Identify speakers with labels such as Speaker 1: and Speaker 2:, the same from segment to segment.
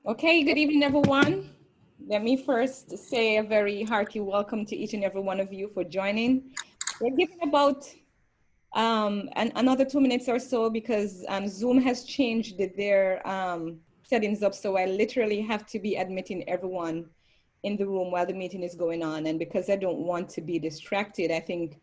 Speaker 1: Okay, good evening, everyone. Let me first say a very hearty welcome to each and every one of you for joining. We're giving about another 2 minutes or so because Zoom has changed their settings up. So I literally have to be admitting everyone in the room while the meeting is going on. And because I don't want to be distracted, I think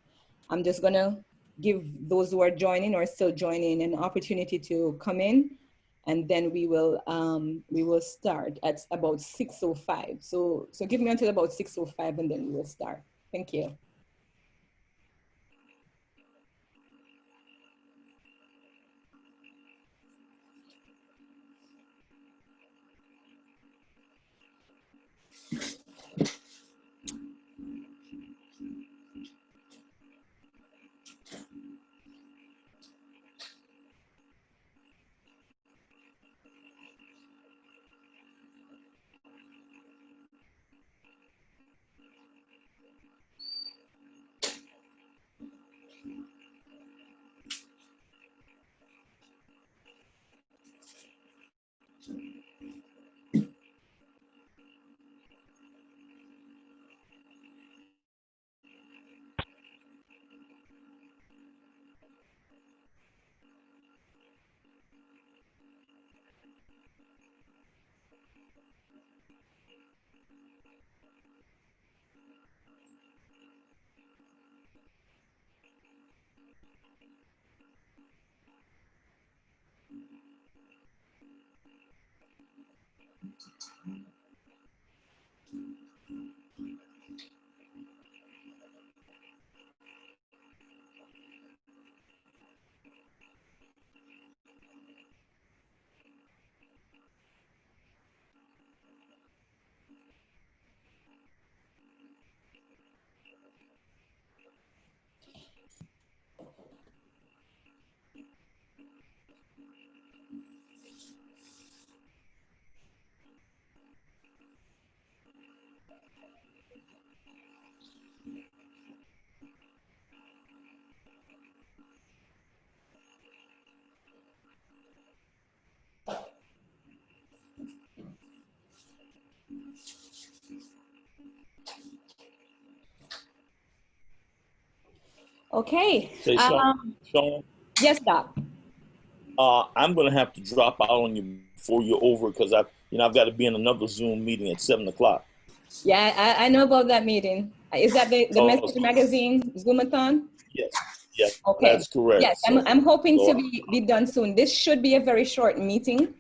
Speaker 1: I'm just gonna give those who are joining or still joining an opportunity to come in, and then we will start at about 6:05. So give me until about 6:05 and then we will start. Thank you. Okay.
Speaker 2: Say, Sean,
Speaker 1: Yes, Doc.
Speaker 2: I'm going to have to drop out on you before you're over because I've got to be in another Zoom meeting at 7 o'clock.
Speaker 1: Yeah, I know about that meeting. Is that the
Speaker 2: Oh,
Speaker 1: Message Magazine Zoomathon?
Speaker 2: yes, yes,
Speaker 1: Okay.
Speaker 2: that's correct.
Speaker 1: Yes, I'm hoping to
Speaker 2: So
Speaker 1: be done soon. This should be a very short meeting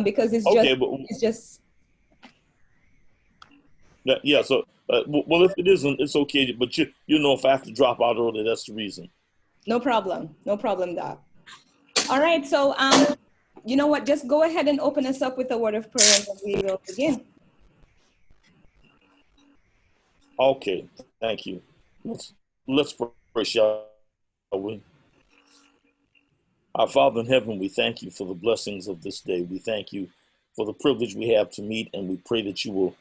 Speaker 1: because
Speaker 2: okay, but
Speaker 1: it's just
Speaker 2: yeah. So well, if it isn't, it's okay. But you know, if I have to drop out early, that's the reason.
Speaker 1: no problem. No problem, Doc. All right. So you know what? Just go ahead and open us up with a word of prayer and then we will begin.
Speaker 2: Okay, thank you. Let's pray, shall we? Our Father in heaven, we thank you for the blessings of this day. We thank you for the privilege we have to meet, and we pray that you will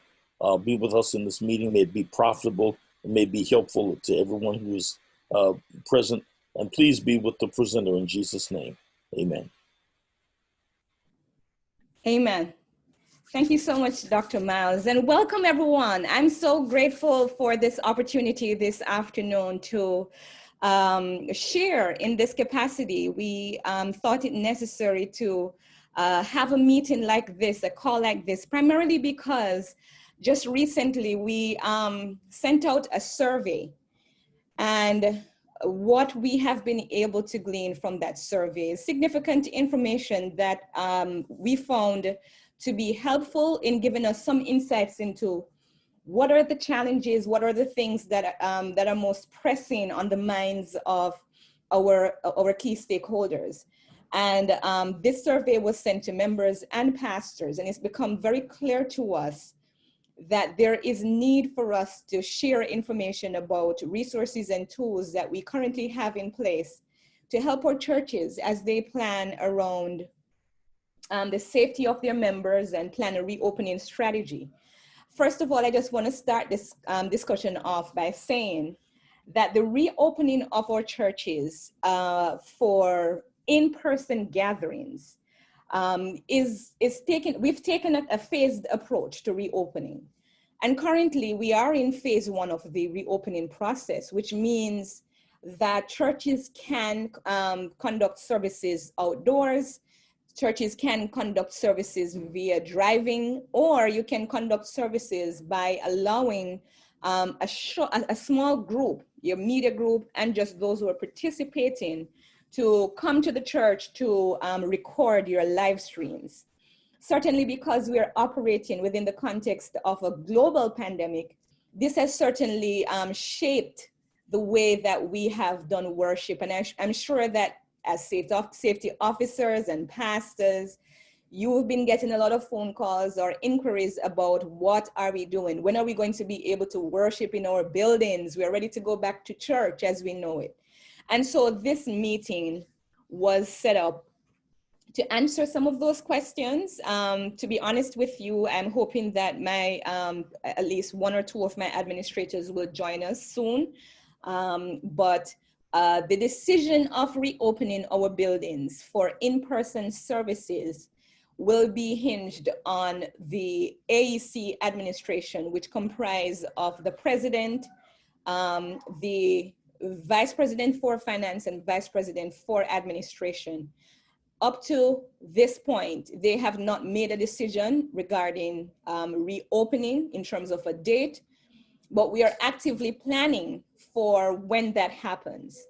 Speaker 2: be with us in this meeting. May it be profitable and may it be helpful to everyone who is present. And please be with the presenter in Jesus' name. Amen.
Speaker 1: Amen. Thank you so much, Dr. Miles, and welcome everyone. I'm so grateful for this opportunity this afternoon to share in this capacity. We thought it necessary to have a meeting like this, a call like this, primarily because just recently we sent out a survey, and what we have been able to glean from that survey is significant information that we found to be helpful in giving us some insights into what are the challenges, what are the things that are most pressing on the minds of our key stakeholders. And this survey was sent to members and pastors, and it's become very clear to us that there is need for us to share information about resources and tools that we currently have in place to help our churches as they plan around the safety of their members and plan a reopening strategy. First of all, I just want to start this discussion off by saying that the reopening of our churches for in-person gatherings we've taken a phased approach to reopening. And currently we are in phase 1 of the reopening process, which means that churches can conduct services outdoors, churches can conduct services via driving, or you can conduct services by allowing a small group, your media group, and just those who are participating to come to the church to record your live streams. Certainly because we're operating within the context of a global pandemic, this has certainly shaped the way that we have done worship. And I'm sure that as safety officers and pastors, you've been getting a lot of phone calls or inquiries about what are we doing? When are we going to be able to worship in our buildings? We're ready to go back to church as we know it. And so this meeting was set up to answer some of those questions. To be honest with you, I'm hoping that at least 1 or 2 of my administrators will join us soon. But the decision of reopening our buildings for in-person services will be hinged on the AEC administration, which comprise of the president, the vice president for finance and vice president for administration. Up to this point, they have not made a decision regarding reopening in terms of a date, but we are actively planning for when that happens.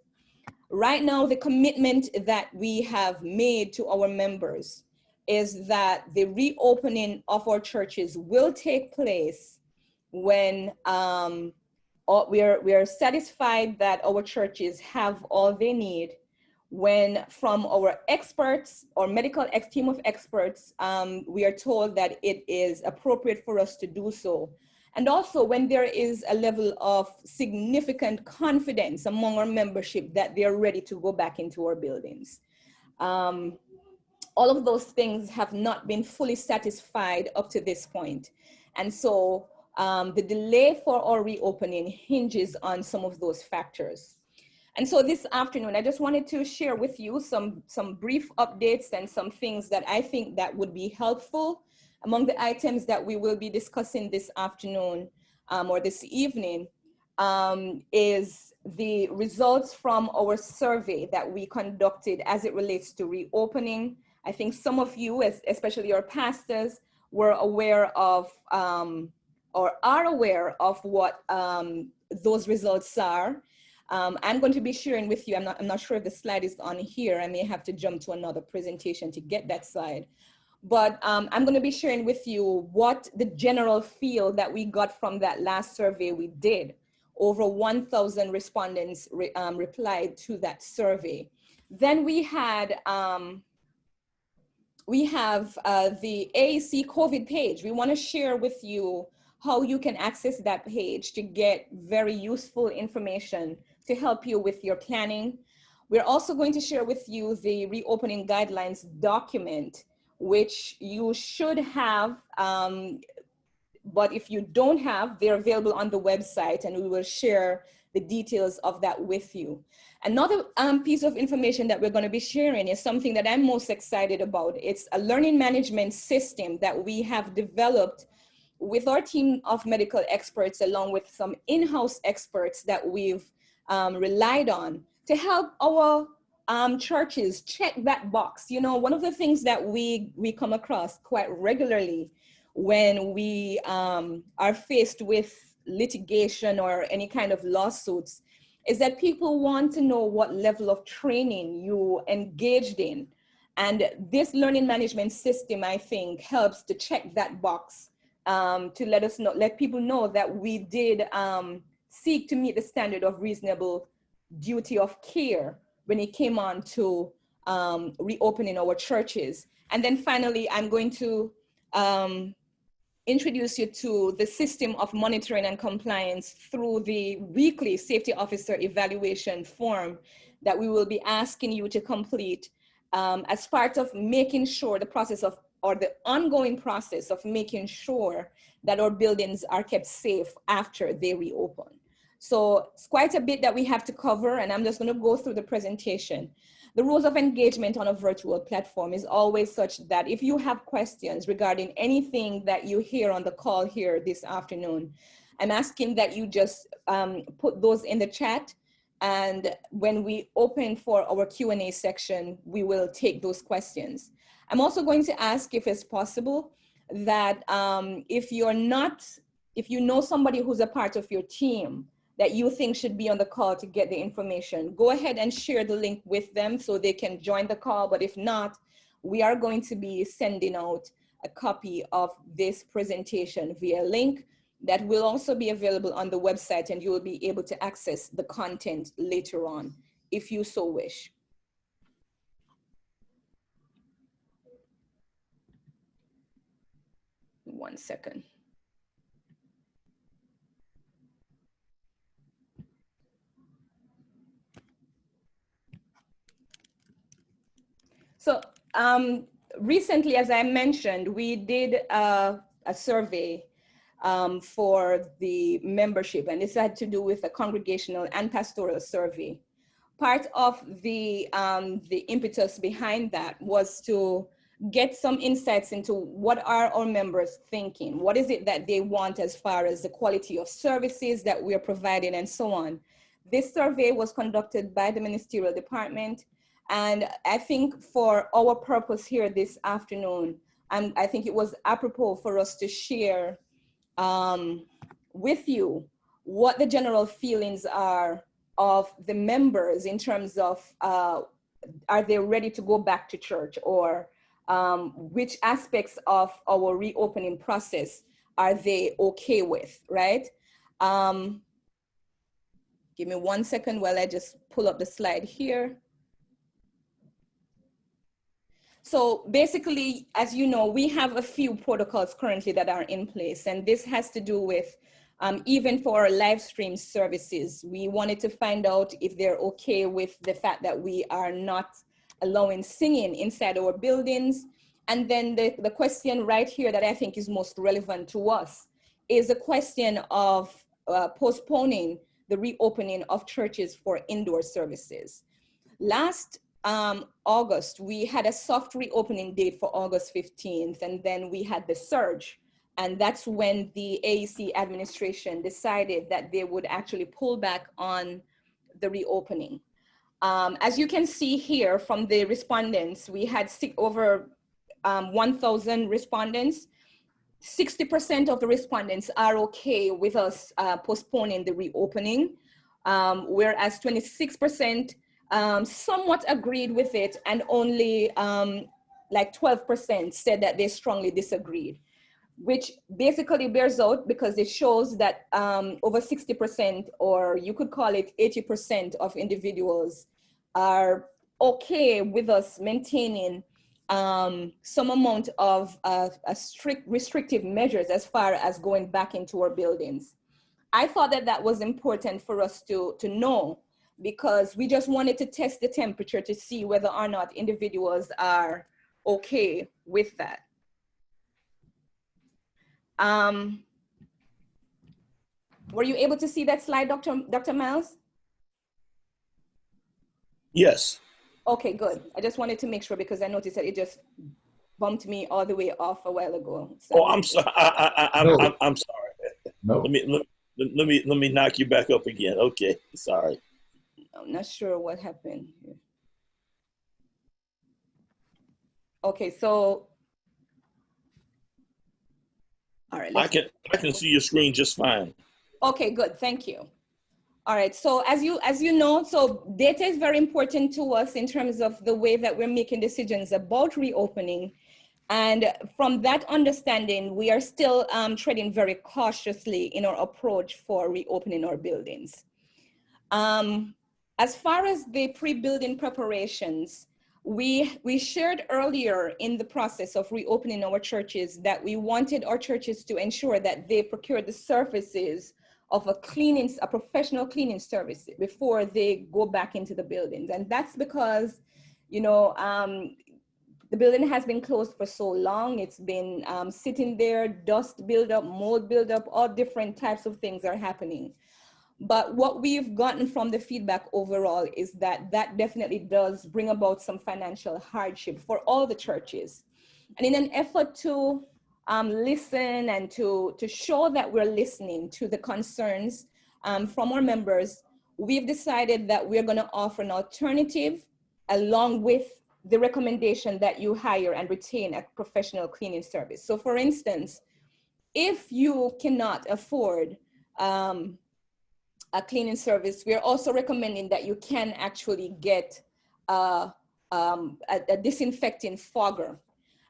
Speaker 1: Right now, the commitment that we have made to our members is that the reopening of our churches will take place when we are satisfied that our churches have all they need, when from our experts or medical team of experts, we are told that it is appropriate for us to do so. And also when there is a level of significant confidence among our membership that they're ready to go back into our buildings. All of those things have not been fully satisfied up to this point. And so the delay for our reopening hinges on some of those factors. And so this afternoon, I just wanted to share with you some brief updates and some things that I think that would be helpful. Among the items that we will be discussing this afternoon or this evening is the results from our survey that we conducted as it relates to reopening. I think some of you, especially your pastors, were aware of or are aware of what those results are. I'm going to be sharing with you, I'm not sure if the slide is on here. I may have to jump to another presentation to get that slide. But I'm going to be sharing with you what the general feel that we got from that last survey we did. Over 1,000 respondents replied to that survey. Then we have the AEC COVID page. We want to share with you how you can access that page to get very useful information to help you with your planning. We're also going to share with you the reopening guidelines document, which you should have, but if you don't have, they're available on the website and we will share the details of that with you. Another piece of information that we're going to be sharing is something that I'm most excited about. It's a learning management system that we have developed with our team of medical experts, along with some in-house experts that we've relied on to help our churches check that box. You know, one of the things that we come across quite regularly when we are faced with litigation or any kind of lawsuits is that people want to know what level of training you engaged in. And this learning management system, I think, helps to check that box to let people know that we did seek to meet the standard of reasonable duty of care when it came on to reopening our churches. And then finally, I'm going to introduce you to the system of monitoring and compliance through the weekly safety officer evaluation form that we will be asking you to complete as part of making sure the process of, or the ongoing process of making sure that our buildings are kept safe after they reopen. So it's quite a bit that we have to cover, and I'm just going to go through the presentation. The rules of engagement on a virtual platform is always such that if you have questions regarding anything that you hear on the call here this afternoon, I'm asking that you just put those in the chat, and when we open for our Q&A section, we will take those questions. I'm also going to ask if it's possible that if you know somebody who's a part of your team that you think should be on the call to get the information, go ahead and share the link with them so they can join the call. But if not, we are going to be sending out a copy of this presentation via link that will also be available on the website, and you will be able to access the content later on if you so wish. One second. So recently, as I mentioned, we did a survey for the membership, and this had to do with a congregational and pastoral survey. Part of the impetus behind that was to get some insights into what are our members thinking, what is it that they want as far as the quality of services that we're providing and so on. This survey was conducted by the ministerial department, and I think for our purpose here this afternoon, I think it was apropos for us to share with you what the general feelings are of the members in terms of are they ready to go back to church, or which aspects of our reopening process are they okay with, right? Give me 1 second while I just pull up the slide here. So basically, as you know, we have a few protocols currently that are in place, and this has to do with even for our live stream services, we wanted to find out if they're okay with the fact that we are not allowing singing inside our buildings. And then the question right here that I think is most relevant to us is a question of postponing the reopening of churches for indoor services. Last August, we had a soft reopening date for August 15th, and then we had the surge. And that's when the AEC administration decided that they would actually pull back on the reopening. As you can see here from the respondents, we had over 1,000 respondents. 60% of the respondents are okay with us postponing the reopening, whereas 26% somewhat agreed with it, and only like 12% said that they strongly disagreed, which basically bears out because it shows that over 60%, or you could call it 80% of individuals are okay with us maintaining some amount of strict restrictive measures as far as going back into our buildings. I thought that that was important for us to know, because we just wanted to test the temperature to see whether or not individuals are okay with that. Were you able to see that slide, Dr. Miles?
Speaker 2: Yes.
Speaker 1: Okay, good. I just wanted to make sure, because I noticed that it just bumped me all the way off a while ago. So
Speaker 2: I'm sorry. I'm sorry.
Speaker 3: No.
Speaker 2: Let me knock you back up again. Okay, sorry.
Speaker 1: I'm not sure what happened here. Okay, so all right.
Speaker 2: I can see your screen just fine.
Speaker 1: Okay, good. Thank you. All right. So as you know, so data is very important to us in terms of the way that we're making decisions about reopening. And from that understanding, we are still treading very cautiously in our approach for reopening our buildings. As far as the pre-building preparations, we shared earlier in the process of reopening our churches that we wanted our churches to ensure that they procured the services of a professional cleaning service before they go back into the buildings. And that's because, you know, the building has been closed for so long. It's been sitting there, dust buildup, mold buildup, all different types of things are happening. But what we've gotten from the feedback overall is that that definitely does bring about some financial hardship for all the churches. And in an effort to listen and to show that we're listening to the concerns from our members, we've decided that we're going to offer an alternative along with the recommendation that you hire and retain a professional cleaning service. So for instance, if you cannot afford a cleaning service, we're also recommending that you can actually get a disinfecting fogger.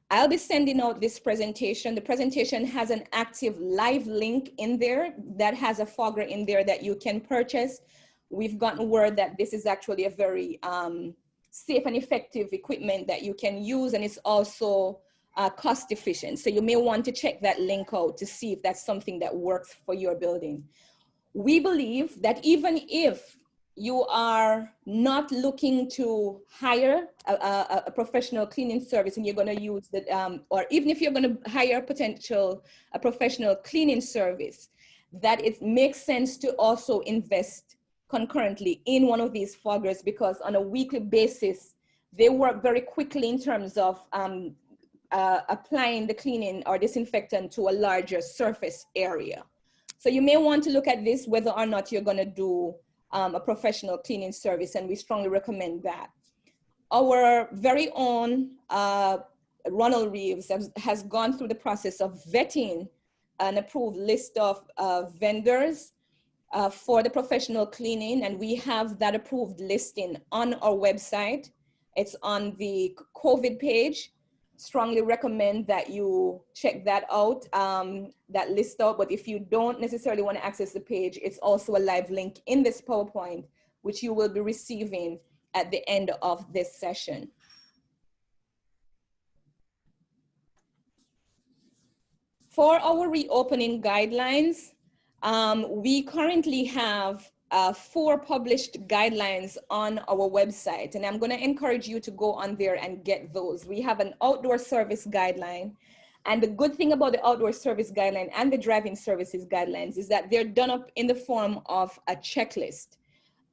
Speaker 1: I'll be sending out this presentation. The presentation has an active live link in there that has a fogger in there that you can purchase. We've gotten word that this is actually a very safe and effective equipment that you can use, and it's also cost efficient. So you may want to check that link out to see if that's something that works for your building. We believe that even if you are not looking to hire a professional cleaning service and you're going to use that, or even if you're going to hire a professional cleaning service, that it makes sense to also invest concurrently in one of these foggers, because on a weekly basis, they work very quickly in terms of applying the cleaning or disinfectant to a larger surface area. So you may want to look at this, whether or not you're going to do a professional cleaning service, and we strongly recommend that. Our very own Ronald Reeves has gone through the process of vetting an approved list of vendors for the professional cleaning, and we have that approved listing on our website. It's on the COVID page. Strongly recommend that you check that out, that list out. But if you don't necessarily want to access the page, it's also a live link in this PowerPoint, which you will be receiving at the end of this session. For our reopening guidelines, we currently have 4 published guidelines on our website, and I'm going to encourage you to go on there and get those. We have an outdoor service guideline, and the good thing about the outdoor service guideline and the driving services guidelines is that they're done up in the form of a checklist.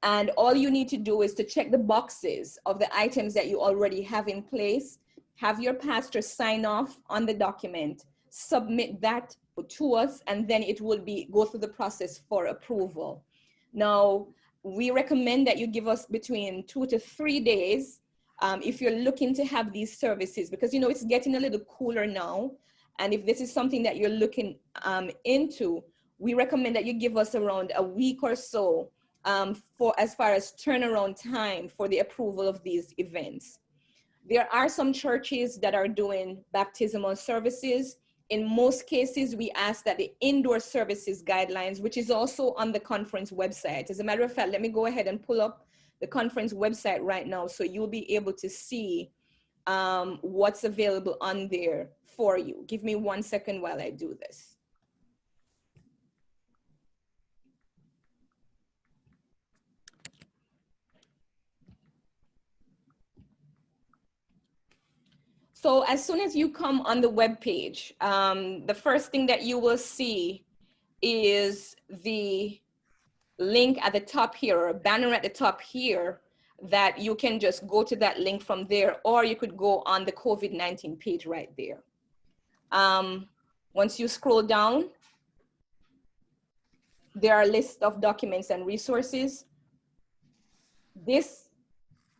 Speaker 1: And all you need to do is to check the boxes of the items that you already have in place, have your pastor sign off on the document, submit that to us, and then it will go through the process for approval. Now, we recommend that you give us between 2 to 3 days if you're looking to have these services, because you know it's getting a little cooler now. And if this is something that you're looking into, we recommend that you give us around a week or so for as far as turnaround time for the approval of these events. There are some churches that are doing baptismal services. In most cases, we ask that the indoor services guidelines, which is also on the conference website. As a matter of fact, let me go ahead and pull up the conference website right now so you'll be able to see what's available on there for you. Give me 1 second while I do this. So as soon as you come on the web page, the first thing that you will see is the link at the top here, or a banner at the top here, that you can just go to that link from there, or you could go on the COVID-19 page right there. Once you scroll down, there are a list of documents and resources. This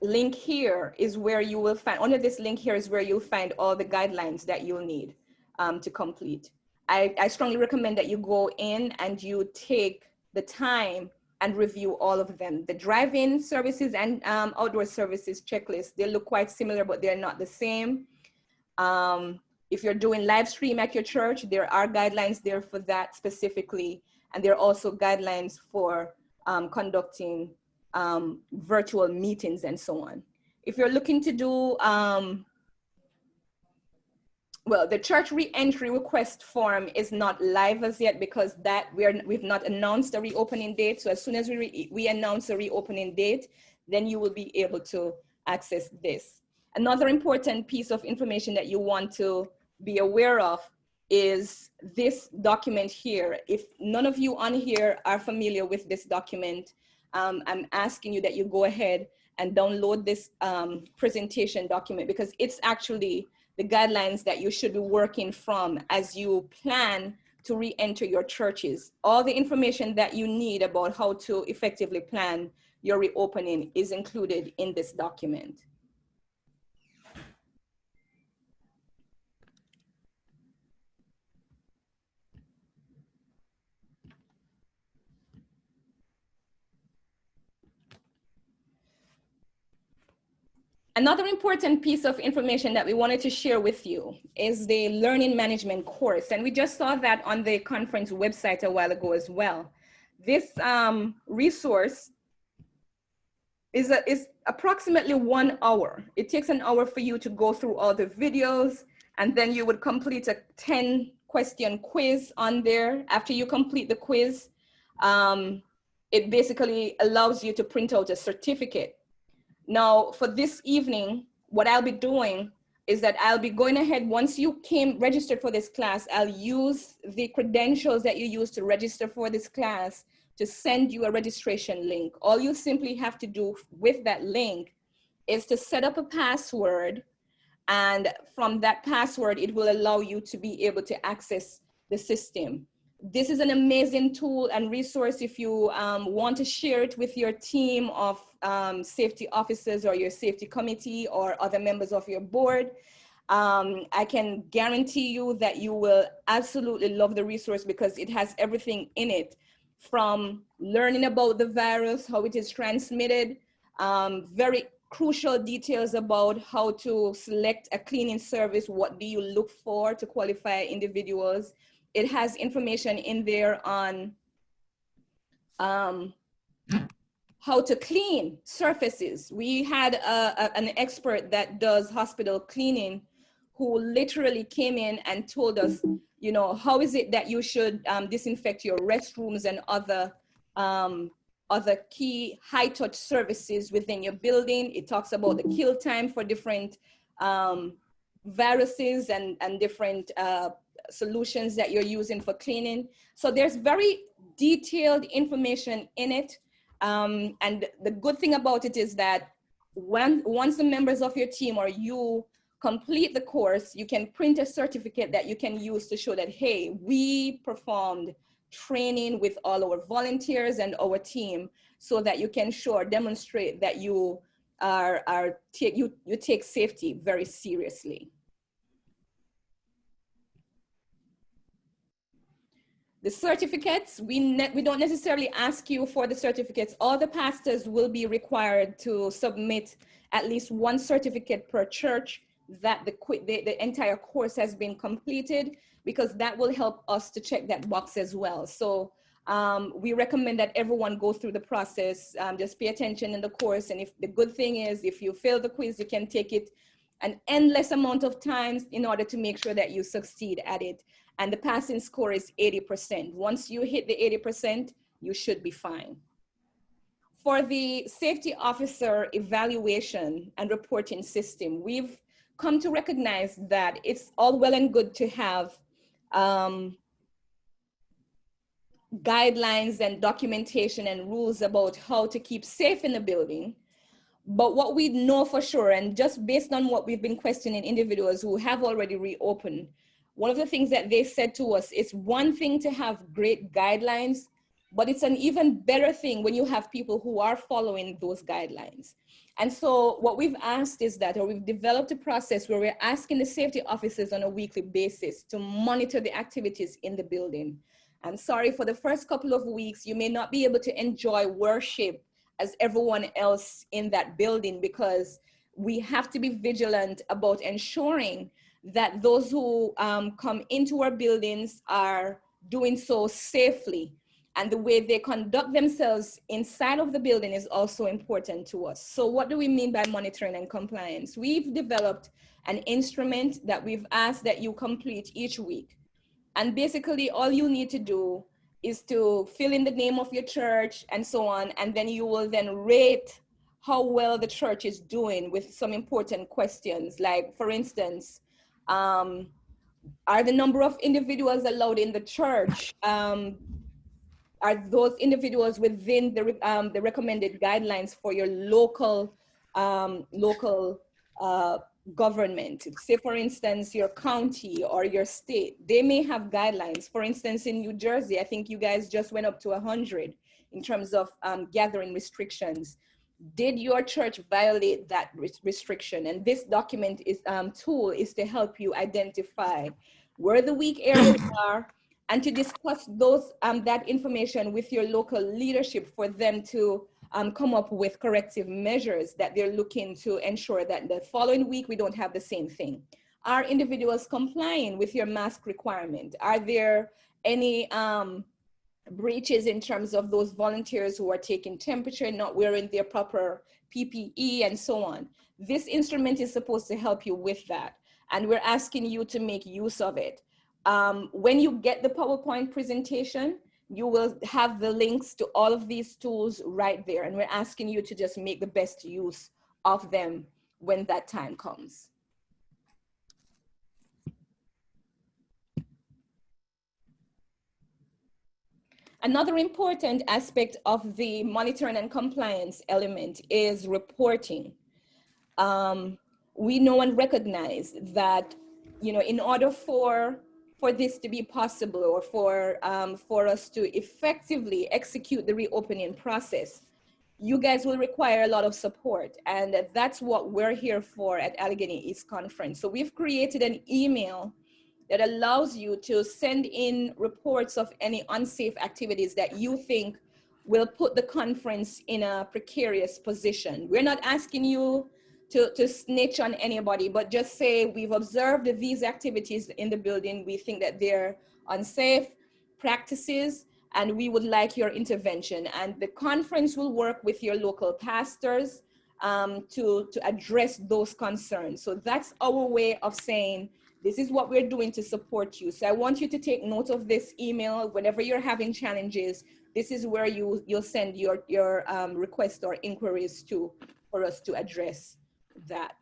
Speaker 1: link here is where you will find, under this link here is where you'll find all the guidelines that you'll need to complete. I strongly recommend that you go in and you take the time and review all of them. The drive-in services and outdoor services checklist, they look quite similar, but they're not the same. If you're doing live stream at your church, there are guidelines there for that specifically. And there are also guidelines for conducting virtual meetings and so on. If you're looking to do, well, the church re-entry request form is not live as yet because we've not announced a reopening date. So as soon as we announce a reopening date, then you will be able to access this. Another important piece of information that you want to be aware of is this document here. If none of you on here are familiar with this document, I'm asking you that you go ahead and download this presentation document, because it's actually the guidelines that you should be working from as you plan to re-enter your churches. All the information that you need about how to effectively plan your reopening is included in this document. Another important piece of information that we wanted to share with you is the learning management course. And we just saw that on the conference website a while ago as well. This resource is approximately 1 hour. It takes an hour for you to go through all the videos, and then you would complete a 10-question quiz on there. After you complete the quiz, it basically allows you to print out a certificate. Now, for this evening, what I'll be doing is that I'll be going ahead, once you came registered for this class, I'll use the credentials that you use to register for this class to send you a registration link. All you simply have to do with that link is to set up a password, and from that password, it will allow you to be able to access the system. This is an amazing tool and resource if you want to share it with your team of safety officers or your safety committee or other members of your board. I can guarantee you that you will absolutely love the resource, because it has everything in it, from learning about the virus, how it is transmitted, very crucial details about how to select a cleaning service, what do you look for to qualify individuals. It has information in there on how to clean surfaces. We had an expert that does hospital cleaning who literally came in and told us, you know, how is it that you should disinfect your restrooms and other key high touch services within your building. It talks about the kill time for different viruses and different solutions that you're using for cleaning. So there's very detailed information in it. And the good thing about it is that once the members of your team or you complete the course, you can print a certificate that you can use to show that, hey, we performed training with all our volunteers and our team, so that you can show or demonstrate that you you take safety very seriously. The certificates, we don't necessarily ask you for the certificates. All the pastors will be required to submit at least one certificate per church that the entire course has been completed, because that will help us to check that box as well. So we recommend that everyone go through the process, just pay attention in the course. And if the good thing is, if you fail the quiz, you can take it an endless amount of times in order to make sure that you succeed at it. And the passing score is 80%. Once you hit the 80%, you should be fine. For the safety officer evaluation and reporting system, we've come to recognize that it's all well and good to have guidelines and documentation and rules about how to keep safe in the building. But what we know for sure, and just based on what we've been questioning individuals who have already reopened, one of the things that they said to us, it's one thing to have great guidelines, but it's an even better thing when you have people who are following those guidelines. And so what we've asked is that, or we've developed a process where we're asking the safety officers on a weekly basis to monitor the activities in the building. I'm sorry, for the first couple of weeks, you may not be able to enjoy worship as everyone else in that building, because we have to be vigilant about ensuring that those who come into our buildings are doing so safely. And the way they conduct themselves inside of the building is also important to us. So what do we mean by monitoring and compliance? We've developed an instrument that we've asked that you complete each week. And basically all you need to do is to fill in the name of your church and so on. And then you will then rate how well the church is doing with some important questions. Like, for instance, Are the number of individuals allowed in the church, are those individuals within the recommended guidelines for your local uh, government? Say, for instance, your county or your state, they may have guidelines. For instance, in New Jersey, I think you guys just went up to 100 in terms of gathering restrictions. Did your church violate that restriction? And this document is tool is to help you identify where the weak areas are, and to discuss those that information with your local leadership for them to come up with corrective measures that they're looking to ensure that the following week we don't have the same thing. Are individuals complying with your mask requirement? Are there any breaches in terms of those volunteers who are taking temperature, not wearing their proper PPE, and so on? This instrument is supposed to help you with that, and we're asking you to make use of it. When you get the PowerPoint presentation, you will have the links to all of these tools right there, and we're asking you to just make the best use of them when that time comes. Another important aspect of the monitoring and compliance element is reporting. We know and recognize that, you know, in order for this to be possible, or for us to effectively execute the reopening process, you guys will require a lot of support, and that's what we're here for at Allegheny East Conference. So we've created an email that allows you to send in reports of any unsafe activities that you think will put the conference in a precarious position. We're not asking you to snitch on anybody, but just say, we've observed these activities in the building. We think that they're unsafe practices, and we would like your intervention. And the conference will work with your local pastors to address those concerns. So that's our way of saying, this is what we're doing to support you. So I want you to take note of this email. Whenever you're having challenges, this is where you'll send your requests or inquiries to, for us to address that.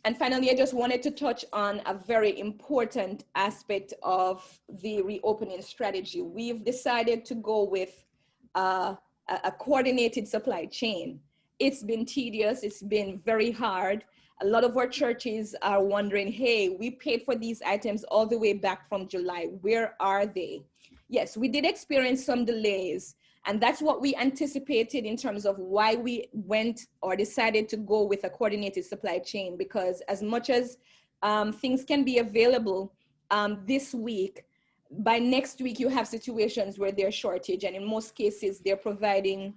Speaker 1: And finally, I just wanted to touch on a very important aspect of the reopening strategy. We've decided to go with a coordinated supply chain. It's been tedious, it's been very hard. A lot of our churches are wondering, hey, we paid for these items all the way back from July. Where are they? Yes, we did experience some delays, and that's what we anticipated in terms of why we went or decided to go with a coordinated supply chain, because as much as things can be available this week, by next week you have situations where there's shortage, and in most cases they're providing,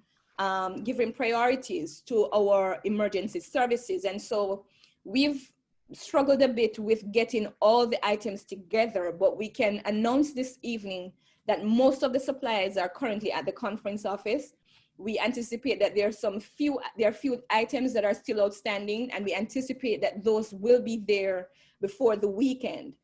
Speaker 1: giving priorities to our emergency services. And so we've struggled a bit with getting all the items together, but we can announce this evening that most of the supplies are currently at the conference office. We anticipate that there are few items that are still outstanding, and we anticipate that those will be there before the weekend.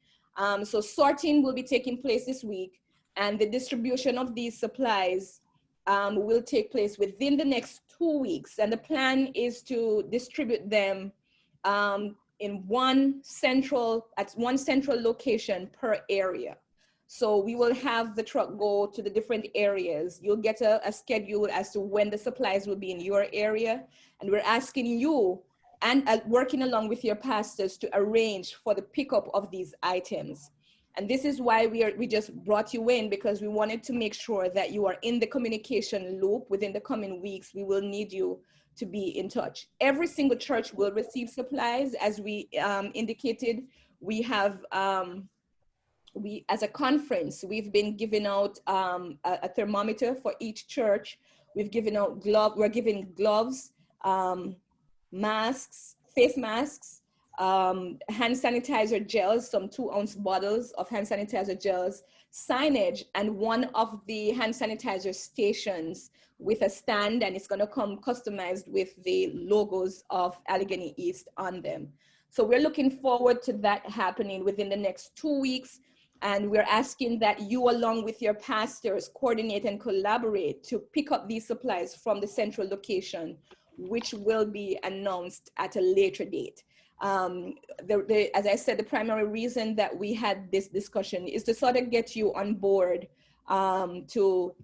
Speaker 1: So sorting will be taking place this week, and the distribution of these supplies will take place within the next 2 weeks. And the plan is to distribute them at one central location per area. So we will have the truck go to the different areas. You'll get a schedule as to when the supplies will be in your area. And we're asking you, and working along with your pastors, to arrange for the pickup of these items. And this is why we just brought you in, because we wanted to make sure that you are in the communication loop. Within the coming weeks, we will need you to be in touch. Every single church will receive supplies. As we indicated, we have, as a conference, we've been giving out a thermometer for each church. We've given out we're giving gloves, masks, face masks, hand sanitizer gels, some 2-ounce bottles of hand sanitizer gels, signage, and one of the hand sanitizer stations with a stand, and it's gonna come customized with the logos of Allegheny East on them. So we're looking forward to that happening within the next 2 weeks. And we're asking that you, along with your pastors, coordinate and collaborate to pick up these supplies from the central location which will be announced at a later date. As I said, the primary reason that we had this discussion is to sort of get you on board, to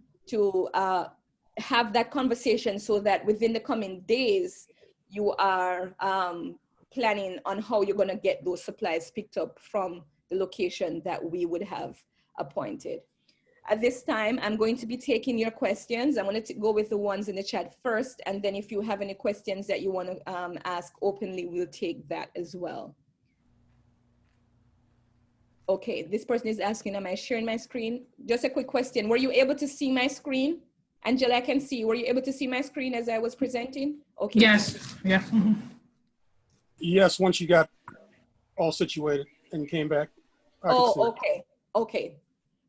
Speaker 1: have that conversation, so that within the coming days, you are planning on how you're going to get those supplies picked up from the location that we would have appointed. At this time, I'm going to be taking your questions. I'm going to go with the ones in the chat first, and then if you have any questions that you want to ask openly, we'll take that as well. Okay, this person is asking, am I sharing my screen? Just a quick question. Were you able to see my screen? Angela, I can see. Were you able to see my screen as I was presenting? Okay.
Speaker 3: Yes, yeah.
Speaker 4: Yes, once you got all situated and came back.
Speaker 1: Oh, okay, okay.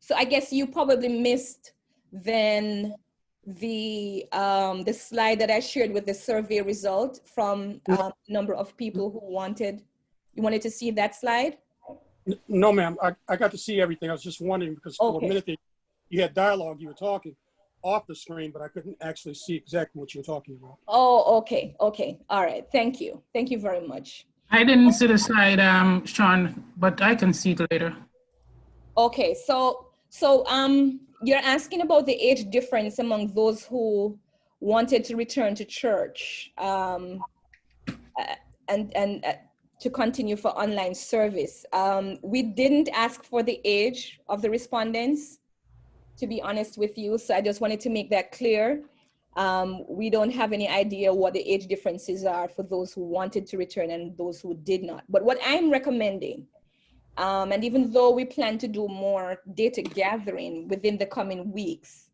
Speaker 1: So I guess you probably missed then the slide that I shared with the survey result from number of people who wanted. You wanted to see that slide?
Speaker 4: No, ma'am. I got to see everything. I was just wondering because for a minute you had dialogue, you were talking off the screen, but I couldn't actually see exactly what you were talking about.
Speaker 1: Oh, okay, okay. All right. Thank you. Thank you very much.
Speaker 3: I didn't see the slide, Sean, but I can see it later.
Speaker 1: Okay, so you're asking about the age difference among those who wanted to return to church and to continue for online service. We didn't ask for the age of the respondents, to be honest with you. So I just wanted to make that clear. We don't have any idea what the age differences are for those who wanted to return and those who did not. But what I'm recommending, and even though we plan to do more data gathering within the coming weeks,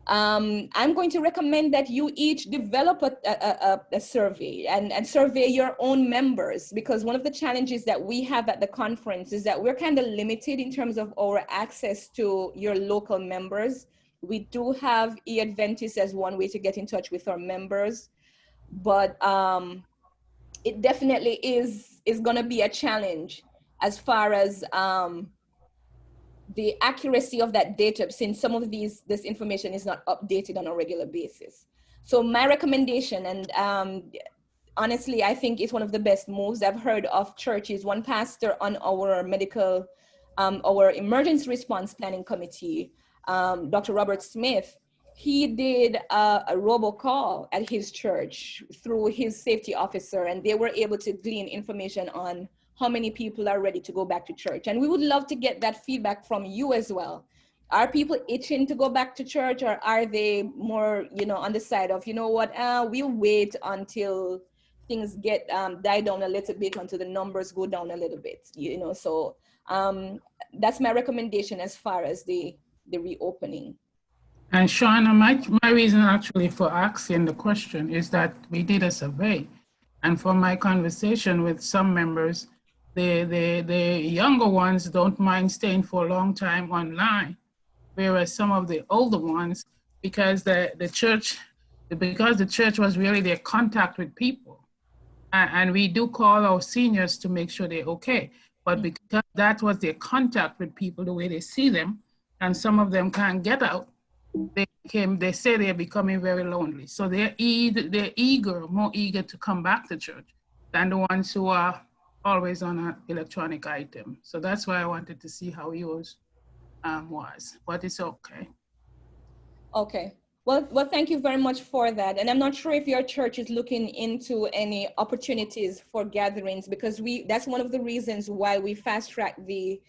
Speaker 1: I'm going to recommend that you each develop a survey and survey your own members, because one of the challenges that we have at the conference is that we're kind of limited in terms of our access to your local members. We do have e-Adventist as one way to get in touch with our members, but it definitely is going to be a challenge as far as the accuracy of that data, since some of this information is not updated on a regular basis. So my recommendation, and honestly, I think it's one of the best moves I've heard of churches. One pastor on our our emergency response planning committee, Dr. Robert Smith, he did a robocall at his church through his safety officer, and they were able to glean information on how many people are ready to go back to church. And we would love to get that feedback from you as well. Are people itching to go back to church, or are they more, on the side of, we'll wait until things get die down a little bit, until the numbers go down a little bit, So that's my recommendation as far as the reopening.
Speaker 3: And Sean, my reason actually for asking the question is that we did a survey, and from my conversation with some members, the younger ones don't mind staying for a long time online, whereas some of the older ones, because the church was really their contact with people, and we do call our seniors to make sure they're okay, but because that was their contact with people, the way they see them, and some of them can't get out, they say they're becoming very lonely. So they're more eager to come back to church than the ones who are always on an electronic item. So that's why I wanted to see how yours was, but it's okay.
Speaker 1: Okay. Well, thank you very much for that. And I'm not sure if your church is looking into any opportunities for gatherings, because that's one of the reasons why we fast-tracked the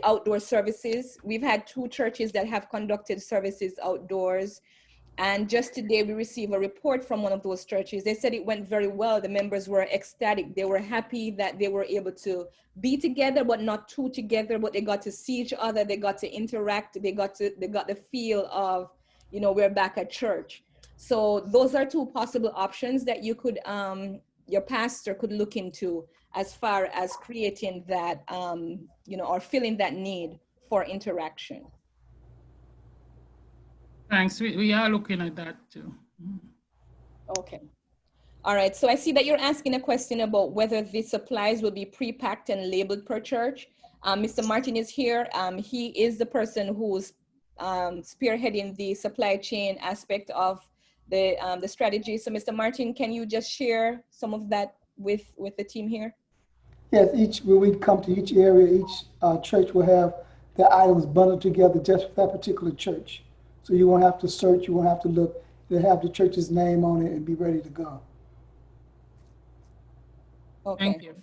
Speaker 1: outdoor services. We've had 2 churches that have conducted services outdoors. And just today we received a report from one of those churches. They said it went very well. The members were ecstatic. They were happy that they were able to be together, but not too together, but they got to see each other. They got to interact. They got the feel of, we're back at church. So those are 2 possible options that you could, your pastor could look into as far as creating that, or filling that need for interaction.
Speaker 3: Thanks, we are looking at that too.
Speaker 1: Okay. All right, so I see that you're asking a question about whether the supplies will be pre-packed and labeled per church. Mr. Martin is here. He is the person who's spearheading the supply chain aspect of the strategy. So Mr. Martin, can you just share some of that with the team here?
Speaker 5: Yes, when we come to each area, each church will have their items bundled together just for that particular church. So you won't have to search, you won't have to look. They'll have the church's name on it and be ready to go.
Speaker 1: Okay.
Speaker 3: Thank you.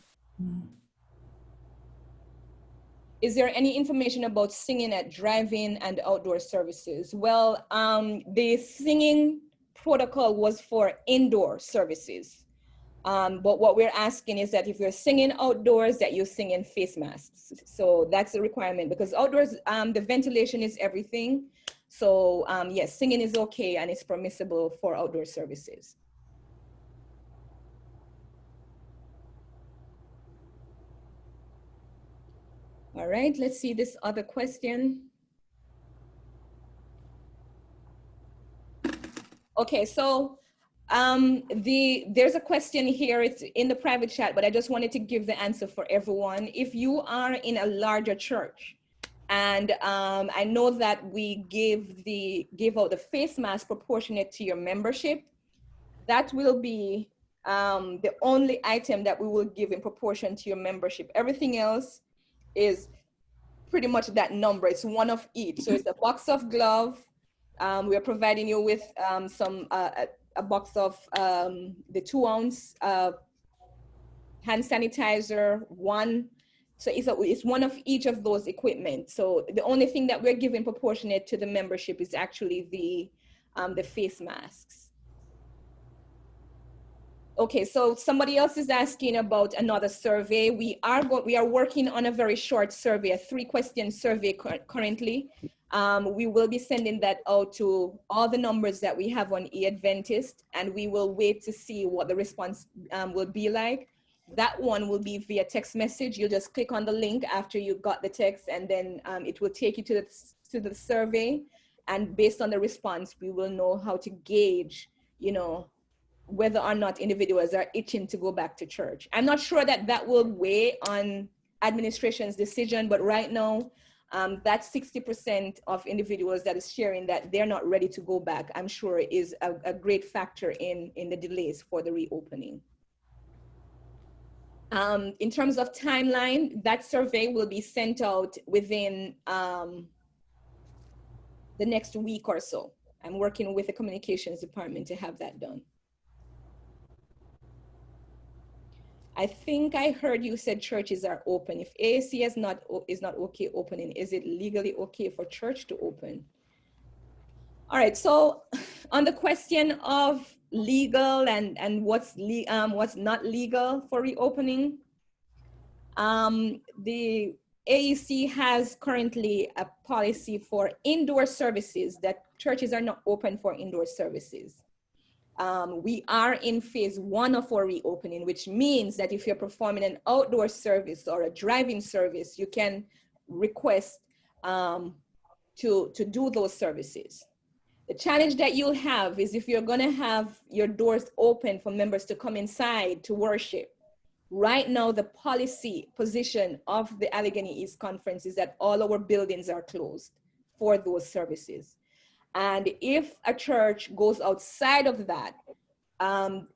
Speaker 1: Is there any information about singing at drive-in and outdoor services? Well, the singing protocol was for indoor services. But what we're asking is that if you're singing outdoors, that you sing in face masks. So that's a requirement, because outdoors, the ventilation is everything. So yes, singing is okay and it's permissible for outdoor services. All right, let's see this other question. Okay, so there's a question here, it's in the private chat, but I just wanted to give the answer for everyone. If you are in a larger church, and I know that we give out the face mask proportionate to your membership, that will be the only item that we will give in proportion to your membership. Everything else is pretty much that number. It's one of each. So it's a box of glove. We are providing you with a box of the 2-ounce hand sanitizer, one. So it's one of each of those equipment. So the only thing that we're giving proportionate to the membership is actually the face masks. Okay, so somebody else is asking about another survey. We are working on a very short survey, a 3-question survey currently. We will be sending that out to all the numbers that we have on eAdventist, and we will wait to see what the response will be like. That one will be via text message. You'll just click on the link after you got the text, and then it will take you to the survey. And based on the response, we will know how to gauge, whether or not individuals are itching to go back to church. I'm not sure that will weigh on administration's decision, but right now, that 60% of individuals that is sharing that they're not ready to go back, I'm sure is a great factor in the delays for the reopening. In terms of timeline, that survey will be sent out within the next week or so. I'm working with the communications department to have that done. I think I heard you said churches are open. If AAC is not okay opening, is it legally okay for church to open? All right, so on the question of legal and what's not legal for reopening, the AEC has currently a policy for indoor services, that churches are not open for indoor services. We are in phase 1 of our reopening, which means that if you're performing an outdoor service or a driving service, you can request to do those services. The challenge that you'll have is if you're gonna have your doors open for members to come inside to worship. Right now, the policy position of the Allegheny East Conference is that all our buildings are closed for those services. And if a church goes outside of that,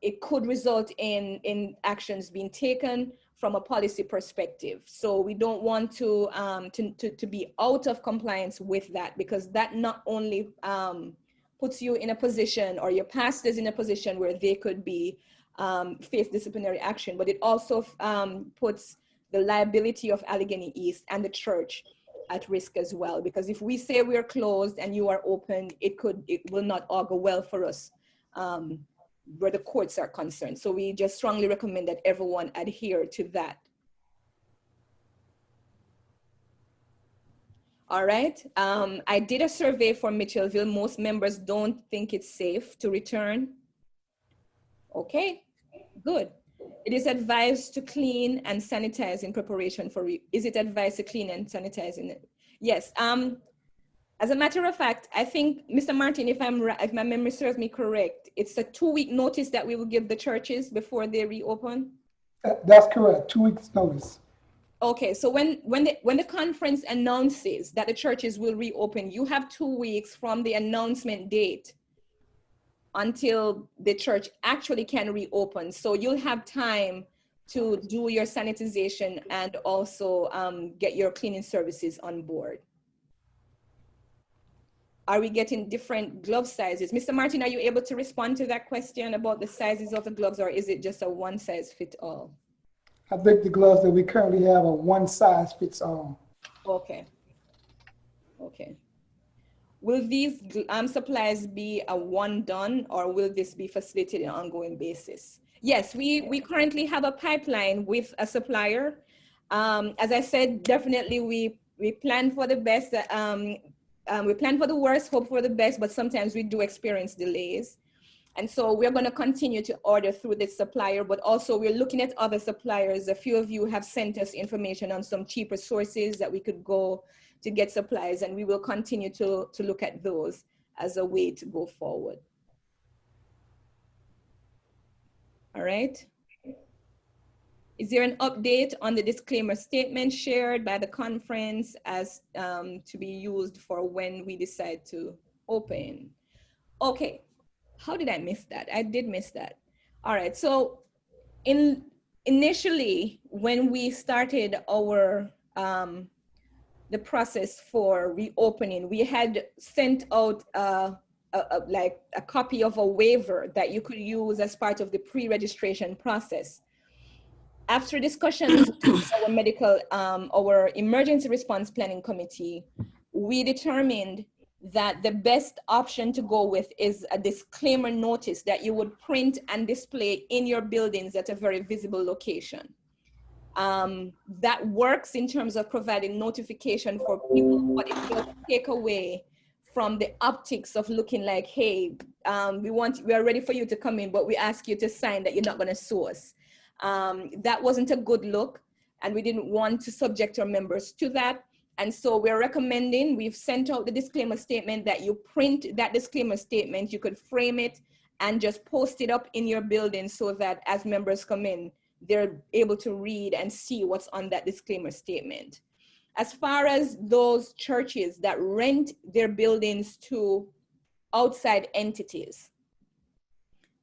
Speaker 1: it could result in actions being taken from a policy perspective. So we don't want to be out of compliance with that, because that not only puts you in a position, or your pastors in a position where they could be face disciplinary action, but it also puts the liability of Allegheny East and the church at risk as well. Because if we say we are closed and you are open, it will not augur well for us where the courts are concerned. So we just strongly recommend that everyone adhere to that. All right, I did a survey for Mitchellville. Most members don't think it's safe to return. Okay, good. It is advised to clean and sanitize in preparation for, is it advised to clean and sanitize in it? Yes, as a matter of fact, I think, Mr. Martin, if my memory serves me correct, it's a 2-week notice that we will give the churches before they reopen?
Speaker 5: That's correct, 2 weeks notice.
Speaker 1: Okay, so when the conference announces that the churches will reopen, you have 2 weeks from the announcement date until the church actually can reopen. So you'll have time to do your sanitization and also get your cleaning services on board. Are we getting different glove sizes? Mr. Martin, are you able to respond to that question about the sizes of the gloves, or is it just a one size fit all?
Speaker 5: I think the gloves that we currently have are one size fits all.
Speaker 1: Okay. Okay. Will these supplies be a one done, or will this be facilitated on an ongoing basis? Yes, we currently have a pipeline with a supplier. As I said, definitely we plan for the best. We plan for the worst, hope for the best, but sometimes we do experience delays. And so we're going to continue to order through this supplier, but also we're looking at other suppliers. A few of you have sent us information on some cheaper sources that we could go to get supplies, and we will continue to look at those as a way to go forward. All right. Is there an update on the disclaimer statement shared by the conference as to be used for when we decide to open? Okay. How did I miss that? I did miss that. All right. So initially, when we started our the process for reopening, we had sent out like a copy of a waiver that you could use as part of the pre-registration process. After discussions with our emergency response planning committee, we determined that the best option to go with is a disclaimer notice that you would print and display in your buildings at a very visible location. That works in terms of providing notification for people, but it does take away from the optics of looking like, hey, we are ready for you to come in, but we ask you to sign that you're not going to sue us. That wasn't a good look, and we didn't want to subject our members to that. And so we're recommending, we've sent out the disclaimer statement, that you print that disclaimer statement, you could frame it and just post it up in your building so that as members come in, they're able to read and see what's on that disclaimer statement. As far as those churches that rent their buildings to outside entities,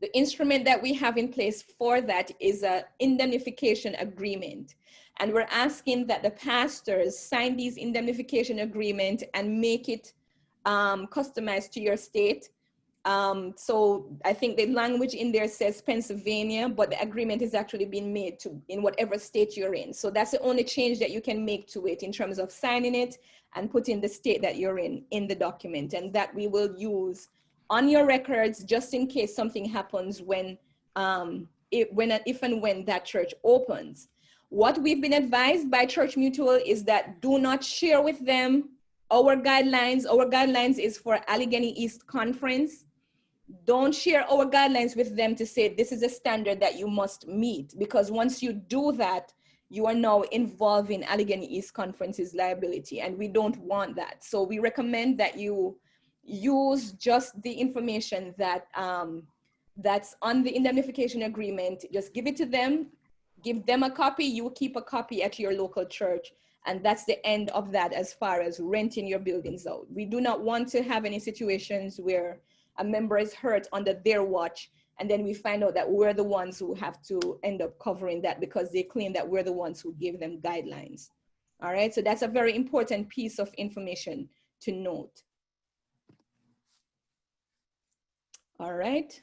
Speaker 1: the instrument that we have in place for that is an indemnification agreement. And we're asking that the pastors sign these indemnification agreement and make it customized to your state. So I think the language in there says Pennsylvania, but the agreement is actually being made to in whatever state you're in. So that's the only change that you can make to it in terms of signing it and putting the state that you're in the document, and that we will use on your records just in case something happens when, if and when that church opens. What we've been advised by Church Mutual is that do not share with them our guidelines. Our guidelines is for Allegheny East Conference. Don't share our guidelines with them to say this is a standard that you must meet, because once you do that, you are now involving Allegheny East Conference's liability, and we don't want that. So we recommend that you use just the information that that's on the indemnification agreement. Just give it to them, give them a copy, you keep a copy at your local church, and that's the end of that as far as renting your buildings out. We do not want to have any situations where a member is hurt under their watch, and then we find out that we're the ones who have to end up covering that because they claim that we're the ones who gave them guidelines. All right, so that's a very important piece of information to note. All right.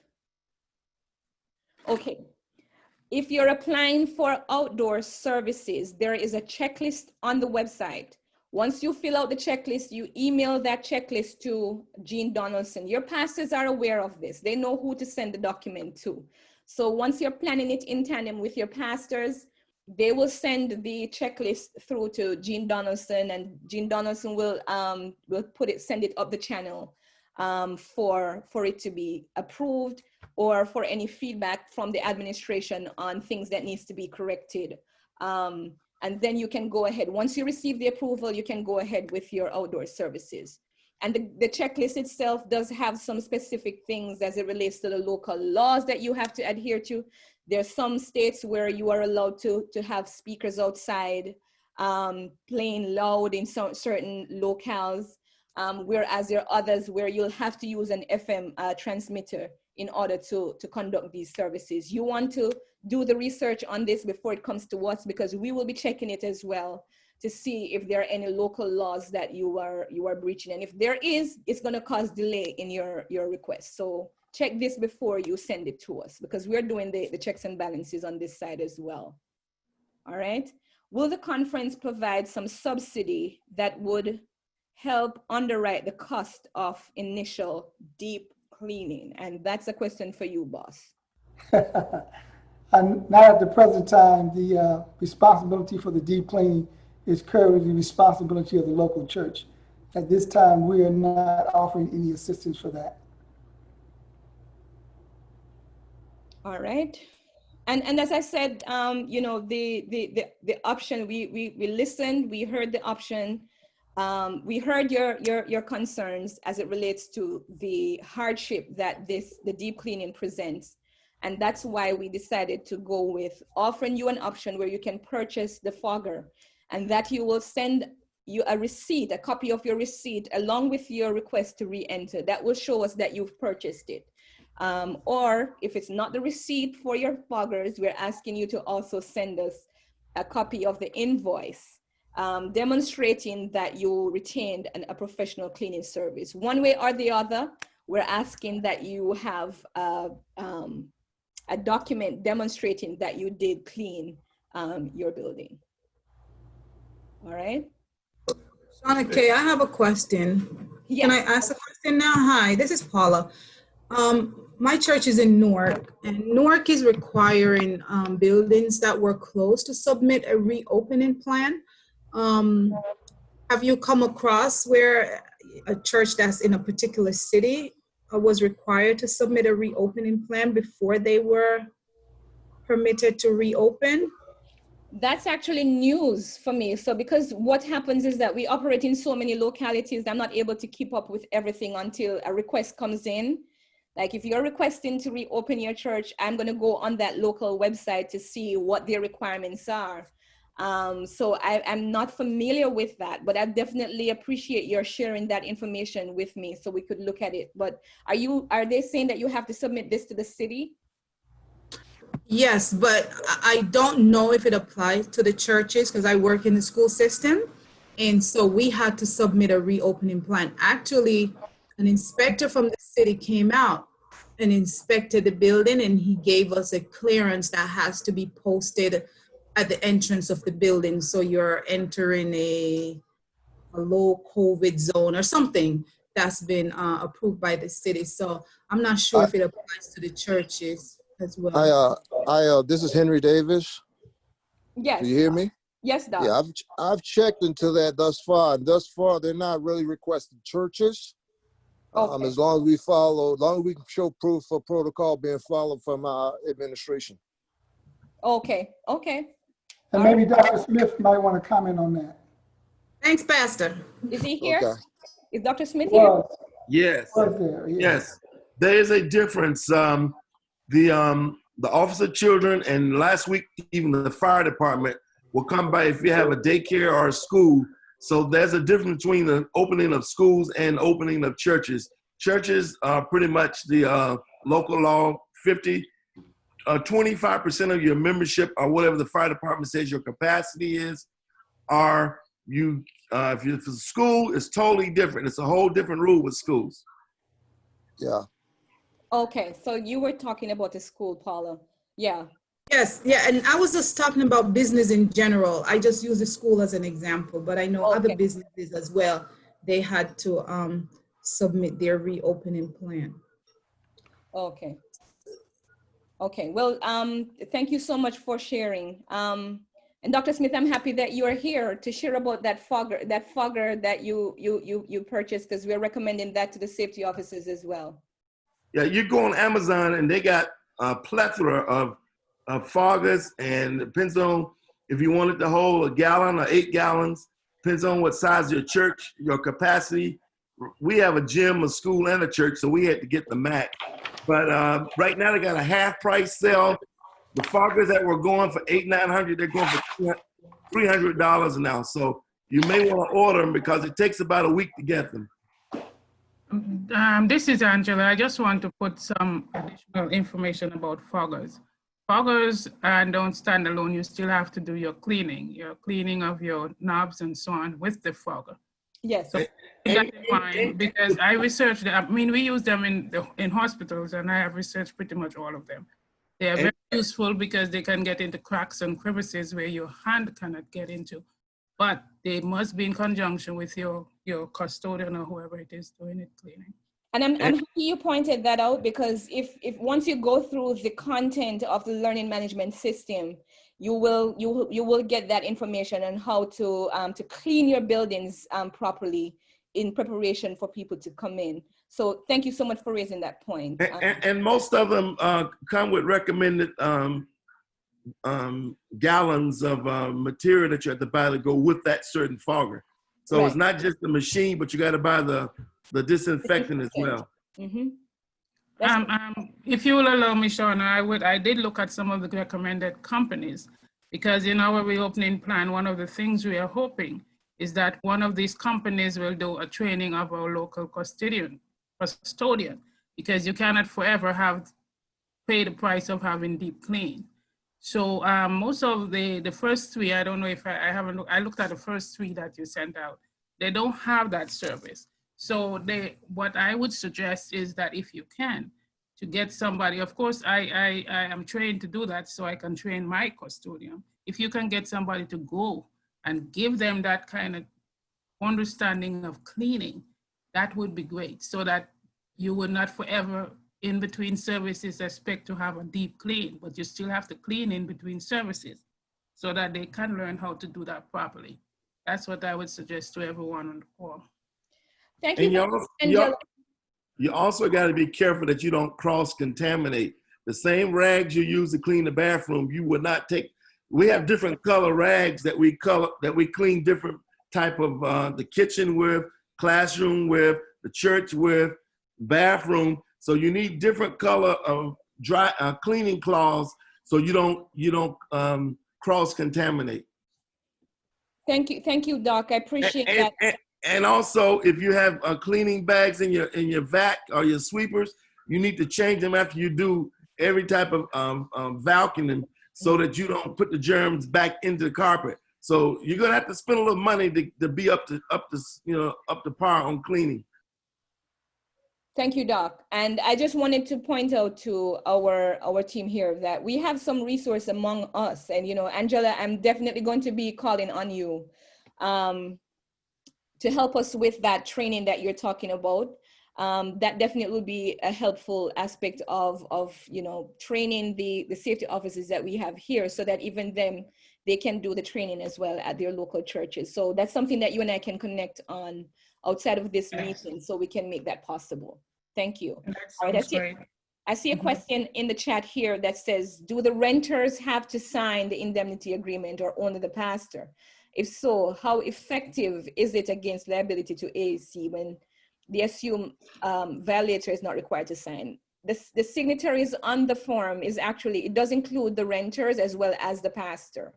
Speaker 1: Okay. If you're applying for outdoor services, there is a checklist on the website. Once you fill out the checklist, you email that checklist to Jean Donaldson. Your pastors are aware of this. They know who to send the document to. So once you're planning it in tandem with your pastors, they will send the checklist through to Jean Donaldson, and Jean Donaldson will send it up the channel for it to be approved, or for any feedback from the administration on things that needs to be corrected. And then you can go ahead. Once you receive the approval, you can go ahead with your outdoor services. And the checklist itself does have some specific things as it relates to the local laws that you have to adhere to. There are some states where you are allowed to have speakers outside playing loud in certain locales, whereas there are others where you'll have to use an FM transmitter in order to conduct these services. You want to do the research on this before it comes to us, because we will be checking it as well to see if there are any local laws that you are breaching. And if there is, it's going to cause delay in your request. So check this before you send it to us, because we're doing the checks and balances on this side as well. All right. Will the conference provide some subsidy that would help underwrite the cost of initial deep cleaning? And that's a question for you, boss.
Speaker 5: And not at the present time, the responsibility for the deep cleaning is currently the responsibility of the local church. At this time, we are not offering any assistance for that. All
Speaker 1: right. And as I said, you know, the option, we listened, we heard the option, we heard your concerns as it relates to the hardship that the deep cleaning presents. And that's why we decided to go with offering you an option where you can purchase the fogger, and that you will send you a receipt, a copy of your receipt, along with your request to re-enter. That will show us that you've purchased it. Or if it's not the receipt for your foggers, we're asking you to also send us a copy of the invoice demonstrating that you retained a professional cleaning service. One way or the other, we're asking that you have a document demonstrating that you did clean your building. All right.
Speaker 6: Chauna-Kaye, I have a question. Yes. Can I ask a question now? Hi, this is Paula. My church is in Newark, and Newark is requiring buildings that were closed to submit a reopening plan. Have you come across where a church that's in a particular city was required to submit a reopening plan before they were permitted to reopen?
Speaker 1: That's actually news for me. So because what happens is that we operate in so many localities, I'm not able to keep up with everything until a request comes in. Like if you're requesting to reopen your church, I'm going to go on that local website to see what their requirements are. So I'm not familiar with that, but I definitely appreciate your sharing that information with me so we could look at it. But are they saying that you have to submit this to the city?
Speaker 6: Yes, but I don't know if it applies to the churches because I work in the school system. And so we had to submit a reopening plan. Actually, an inspector from the city came out and inspected the building, and he gave us a clearance that has to be posted at the entrance of the building. So you're entering a low COVID zone or something that's been approved by the city. So I'm not sure if it applies to the churches as well.
Speaker 7: This is Henry Davis.
Speaker 1: Yes.
Speaker 7: Do you hear me?
Speaker 1: Yes, Doc.
Speaker 7: Yeah, I've checked into that thus far, and thus far they're not really requesting churches. Okay. As long as we can show proof of protocol being followed from our administration.
Speaker 1: Okay. Okay.
Speaker 5: And maybe Dr. Smith might want to comment on that.
Speaker 6: Thanks, Pastor.
Speaker 1: Is he here?
Speaker 7: Okay.
Speaker 1: Is Dr. Smith here?
Speaker 8: Yes.
Speaker 5: There, yes.
Speaker 8: Yes. There is a difference. The Office of Children and last week even the fire department will come by if you have a daycare or a school. So there's a difference between the opening of schools and opening of churches. Churches are pretty much the local law, 25% of your membership or whatever the fire department says your capacity is, if it's a school, it's totally different. It's a whole different rule with schools.
Speaker 7: Yeah.
Speaker 1: Okay, so you were talking about the school, Paula. Yeah.
Speaker 6: Yes, yeah, and I was just talking about business in general. I just use the school as an example, but I know other businesses as well, they had to submit their reopening plan.
Speaker 1: Okay. Okay, well, thank you so much for sharing. And Dr. Smith, I'm happy that you are here to share about that fogger that you purchased, because we're recommending that to the safety officers as well.
Speaker 8: Yeah, you go on Amazon and they got a plethora of foggers, and depends on if you want it to hold a gallon or 8 gallons, depends on what size your church, your capacity. We have a gym, a school, and a church, so we had to get the Mac. But right now they got a half price sale. The foggers that were going for $800-900, they're going for $300 now. So you may want to order them because it takes about a week to get them.
Speaker 3: This is Angela. I just want to put some additional information about foggers. Foggers don't stand alone. You still have to do your cleaning of your knobs and so on with the fogger.
Speaker 1: Yes.
Speaker 3: So keep that in mind, because I researched them. I mean, we use them in hospitals, and I have researched pretty much all of them. They are very useful because they can get into cracks and crevices where your hand cannot get into, but they must be in conjunction with your custodian or whoever it is doing it cleaning.
Speaker 1: And I'm happy you pointed that out, because if once you go through the content of the learning management system, you will get that information on how to clean your buildings properly in preparation for people to come in. So thank you so much for raising that point.
Speaker 8: And most of them come with recommended gallons of material that you have to buy to go with that certain fogger. So right. It's not just the machine, but you got to buy the disinfectant as well.
Speaker 1: Mm-hmm.
Speaker 3: If you will allow me, Shauna, I did look at some of the recommended companies, because in our reopening plan, one of the things we are hoping is that one of these companies will do a training of our local custodian, because you cannot forever pay the price of having deep clean. So most of the first three, I don't know if I looked at the first three that you sent out. They don't have that service. So what I would suggest is that if you can, to get somebody, of course, I am trained to do that, so I can train my custodian. If you can get somebody to go and give them that kind of understanding of cleaning, that would be great, so that you would not forever in between services expect to have a deep clean, but you still have to clean in between services so that they can learn how to do that properly. That's what I would suggest to everyone on the call.
Speaker 1: Thank you. And
Speaker 8: you also got to be careful that you don't cross-contaminate. The same rags you use to clean the bathroom, you would not take. We have different color rags that we clean different type of the kitchen with, classroom with, the church with, bathroom. So you need different color of dry cleaning cloths so you don't cross-contaminate.
Speaker 1: Thank you, Doc. I appreciate that.
Speaker 8: And also, if you have cleaning bags in your vac or your sweepers, you need to change them after you do every type of vacuuming, so that you don't put the germs back into the carpet. So you're gonna have to spend a little money to be up to par on cleaning.
Speaker 1: Thank you, Doc. And I just wanted to point out to our team here that we have some resource among us. And Angela, I'm definitely going to be calling on you to help us with that training that you're talking about. That definitely will be a helpful aspect of training the safety officers that we have here, so that even they can do the training as well at their local churches. So that's something that you and I can connect on outside of this meeting, so we can make that possible. Thank you. All right, I see a question in the chat here that says, do the renters have to sign the indemnity agreement or only the pastor? If so, how effective is it against liability to AAC when the assumed violator is not required to sign? The signatories on the form it does include the renters as well as the pastor.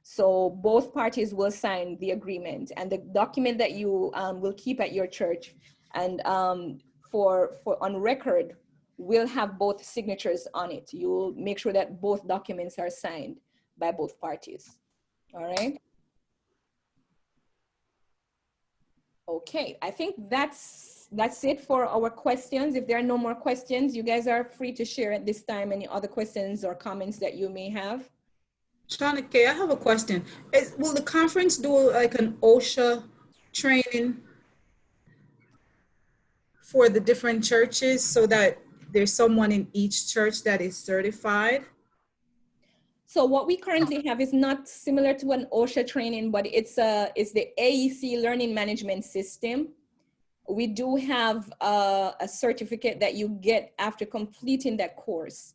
Speaker 1: So both parties will sign the agreement, and the document that you will keep at your church and for on record will have both signatures on it. You will make sure that both documents are signed by both parties. All right. Okay, I think that's it for our questions. If there are no more questions, you guys are free to share at this time any other questions or comments that you may have.
Speaker 6: Chauna-Kaye, I have a question. Will the conference do like an OSHA training for the different churches so that there's someone in each church that is certified?
Speaker 1: So what we currently have is not similar to an OSHA training, but it's the AEC learning management system. We do have a certificate that you get after completing that course.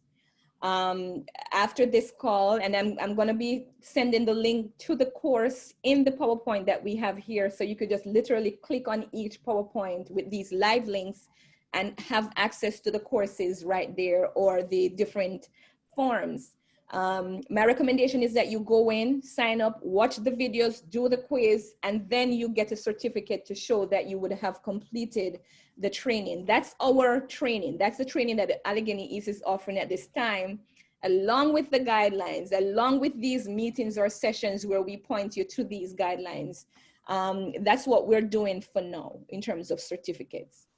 Speaker 1: After this call, and I'm going to be sending the link to the course in the PowerPoint that we have here. So you could just literally click on each PowerPoint with these live links and have access to the courses right there, or the different forms. My recommendation is that you go in, sign up, watch the videos, do the quiz, and then you get a certificate to show that you would have completed the training. That's our training. That's the training that Allegheny East is offering at this time, along with the guidelines, along with these meetings or sessions where we point you to these guidelines. That's what we're doing for now in terms of certificates.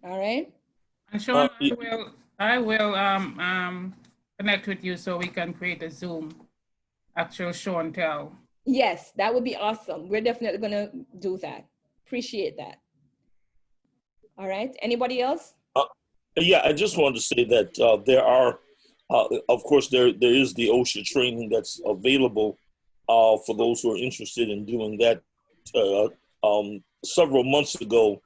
Speaker 1: All right.
Speaker 3: And Sean, I will connect with you so we can create a Zoom actual show and tell.
Speaker 1: Yes, that would be awesome. We're definitely going to do that. Appreciate that. All right. Anybody else?
Speaker 2: Yeah, I just wanted to say that there are, of course, there is the OSHA training that's available for those who are interested in doing that. Several months ago,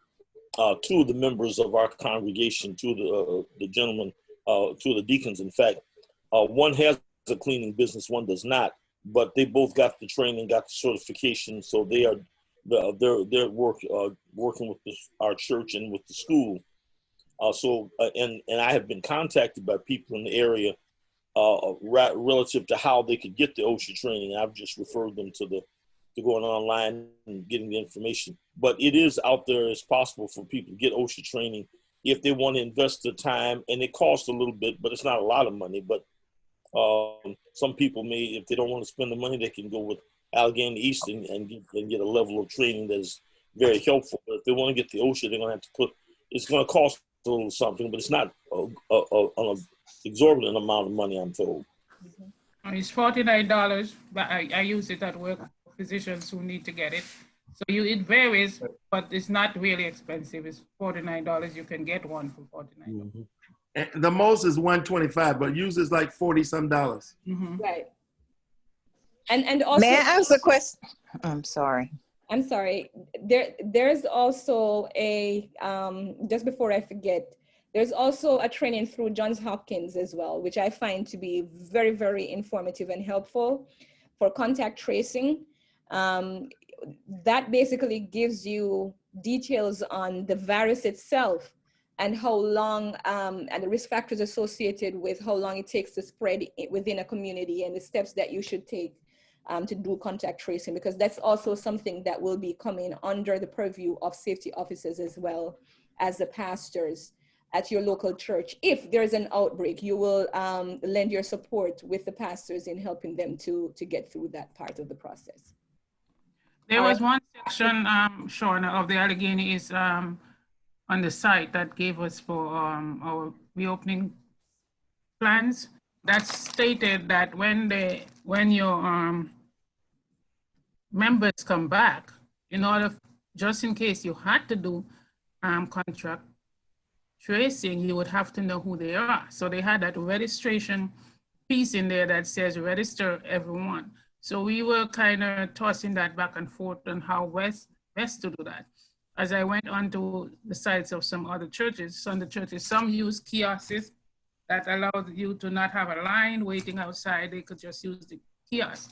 Speaker 2: two of the members of our congregation, two of the gentlemen, two of the deacons, in fact, one has a cleaning business, one does not, but they both got the training, got the certification, so they're working with our church and with the school. And I have been contacted by people in the area relative to how they could get the OSHA training. I've just referred them to going online and getting the information. But it is out there as possible for people to get OSHA training if they want to invest the time, and it costs a little bit, but it's not a lot of money. But some people may, if they don't want to spend the money, they can go with Allegheny East and get a level of training that is very helpful. But if they want to get the OSHA, they're going to have to it's going to cost a little something, but it's not an exorbitant amount of money, I'm told.
Speaker 3: It's $49, but I use it at work for physicians who need to get it. So it varies, but it's not really expensive. It's $49. You can get one for $49.
Speaker 8: Mm-hmm. And the most is $125, but usually it's like $40-some.
Speaker 3: Mm-hmm.
Speaker 1: Right. And also,
Speaker 9: may I ask a question? I'm sorry.
Speaker 1: There's also a, just before I forget, there's also a training through Johns Hopkins as well, which I find to be very, very informative and helpful for contact tracing. That basically gives you details on the virus itself and how long, and the risk factors associated with how long it takes to spread within a community and the steps that you should take to do contact tracing, because that's also something that will be coming under the purview of safety officers as well as the pastors at your local church. If there's an outbreak, you will lend your support with the pastors in helping them to get through that part of the process.
Speaker 3: There was one section, Sean, of the Allegheny is on the site that gave us for our reopening plans that stated that when your members come back, in order, just in case you had to do contract tracing, you would have to know who they are. So they had that registration piece in there that says register everyone. So we were kind of tossing that back and forth on how best to do that. As I went onto the sites of some other churches, some use kiosks that allowed you to not have a line waiting outside. They could just use the kiosk.